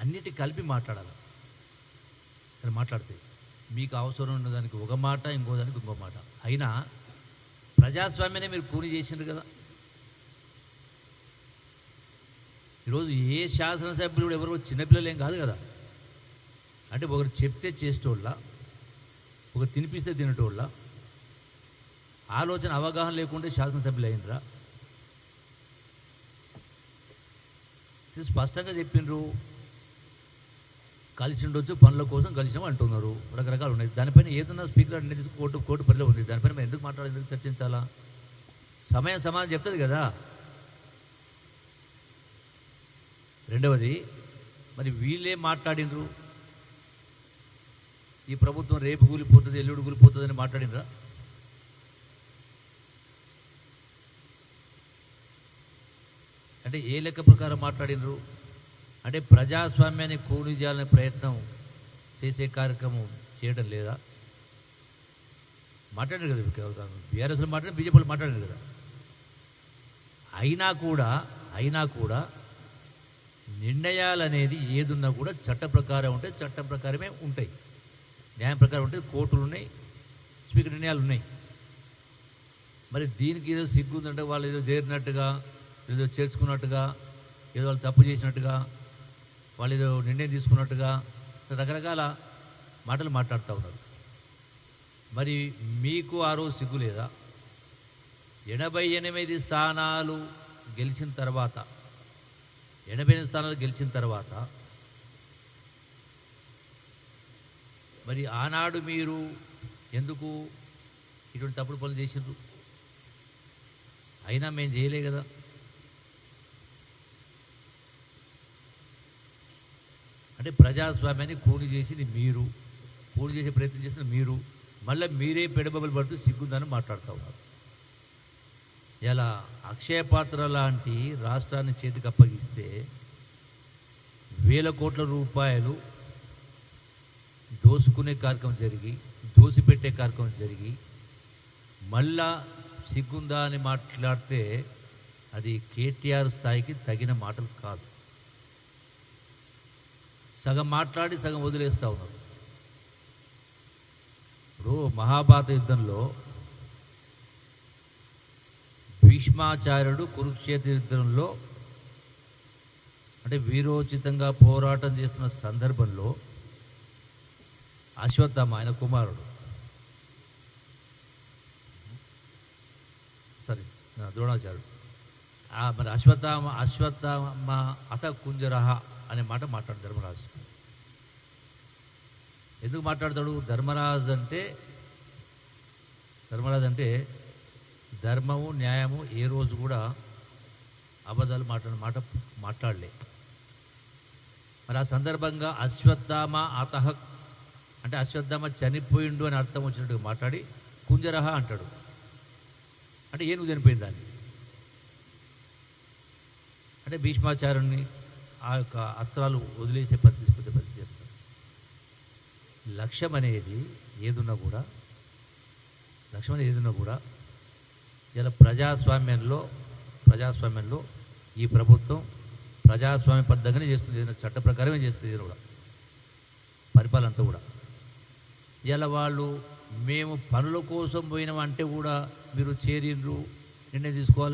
అన్నిటి కలిపి మాట్లాడాలి. అని మాట్లాడితే మీకు అవసరం ఉన్న దానికి ఒక మాట, ఇంకో దానికి ఇంకో మాట. అయినా ప్రజాస్వామ్యాన్ని మీరు కూని చేసిండ్రు కదా. ఈరోజు ఏ శాసనసభ్యులు కూడా ఎవరో చిన్నపిల్లలు ఏం కాదు కదా. అంటే ఒకరు చెప్తే చేసేటోళ్ళ, ఒకరు తినిపిస్తే తినేటోళ్ళ, ఆలోచన అవగాహన లేకుంటే శాసనసభ్యులు అయినరా? స్పష్టంగా చెప్పిండ్రు, కలిసి ఉండొచ్చు, పనుల కోసం కలిసినాం అంటున్నారు. రకరకాలు ఉన్నాయి. దానిపైన ఏదన్నా స్పీకర్ అనేది కోర్టు పరిధిలో ఉంది. దానిపైన మేము ఎందుకు మాట్లాడాలి, ఎందుకు చర్చించాలా? సమాధానం చెప్తుంది కదా. రెండవది, మరి వీళ్ళే మాట్లాడినరు, ఈ ప్రభుత్వం రేపు కూలిపోతుంది, ఎల్లుడు కూలిపోతుంది అని మాట్లాడినరా? అంటే ఏ లెక్క ప్రకారం మాట్లాడినరు? అంటే ప్రజాస్వామ్యాన్ని కూని చేయాలనే ప్రయత్నం చేసే కార్యక్రమం చేయడం లేదా? మాట్లాడారు కదా, బీఆర్ఎస్లో మాట్లాడారు, బీజేపీలో మాట్లాడారు కదా. అయినా కూడా నిర్ణయాలు అనేది ఏదున్నా కూడా చట్ట ప్రకారం ఉంటాయి, చట్టం ప్రకారమే ఉంటాయి, న్యాయం ప్రకారం ఉంటాయి. కోర్టులు ఉన్నాయి, స్పీకర్ నిర్ణయాలు ఉన్నాయి. మరి దీనికి ఏదో సిగ్గుందంటే వాళ్ళు ఏదో చేరినట్టుగా, ఏదో చేర్చుకున్నట్టుగా, ఏదో వాళ్ళు తప్పు చేసినట్టుగా, వాళ్ళు ఏదో నిర్ణయం తీసుకున్నట్టుగా రకరకాల మాటలు మాట్లాడుతూ ఉన్నారు. మరి మీకు ఆ రోజు సిగ్గు లేదా? 88 స్థానాలు గెలిచిన తర్వాత మరి ఆనాడు మీరు ఎందుకు ఇటువంటి తప్పుడు పనులు చేసిండ్రు? అయినా మేము చేయలే కదా. అంటే ప్రజాస్వామ్యాన్ని కూని చేసింది మీరు, కూని చేసే ప్రయత్నం చేసిన మీరు, మళ్ళీ మీరే పెడబబలు పడుతూ సిగ్గుందని మాట్లాడుతూ ఉన్నారు. ఇలా అక్షయ పాత్ర లాంటి రాష్ట్రాన్ని చేతికి అప్పగిస్తే వేల కోట్ల రూపాయలు దోసుకునే కార్యక్రమం జరిగి, దోసిపెట్టే కార్యక్రమం జరిగి, మళ్ళా సిగ్గుందా అని మాట్లాడితే అది కేటీఆర్ స్థాయికి తగిన మాటలు కాదు. సగం మాట్లాడి సగం వదిలేస్తూ ఉన్నారు. ఇప్పుడు మహాభారత యుద్ధంలో భీష్మాచార్యుడు కురుక్షేత్ర యుద్ధంలో అంటే వీరోచితంగా పోరాటం చేస్తున్న సందర్భంలో అశ్వత్థామ, ఆయన కుమారుడు, ద్రోణాచార్యుడు, మరి అశ్వత్థామ అత కుంజరహ అనే మాట మాట్లాడు ధర్మరాజు. ఎందుకు మాట్లాడతాడు? ధర్మరాజు అంటే ధర్మము, న్యాయము ఏ రోజు కూడా అబద్ధాలు మాట్లాడలే. మరి ఆ సందర్భంగా అశ్వత్థామ అతహ అంటే అశ్వత్థామ చనిపోయిండు అని అర్థం వచ్చినట్టుగా మాట్లాడి కుంజరహ అంటాడు. అంటే ఏనుగు చనిపోయింది దాన్ని. అంటే భీష్మాచార్యుని ఆ యొక్క అస్త్రాలు వదిలేసే తీసుకొచ్చే పరిస్థితి చేస్తారు. లక్ష్యం అనేది ఏదున్నా కూడా ఇలా ప్రజాస్వామ్యంలో ఈ ప్రభుత్వం ప్రజాస్వామ్యబద్ధంగానే చేస్తుంది, ఏదైనా చట్ట ప్రకారమే చేస్తుంది. ఏదైనా కూడా పరిపాలన అంతా కూడా ఇలా వాళ్ళు మేము పనుల కోసం పోయినామంటే కూడా మీరు చేరిండ్రు, నిర్ణయం తీసుకోవాలని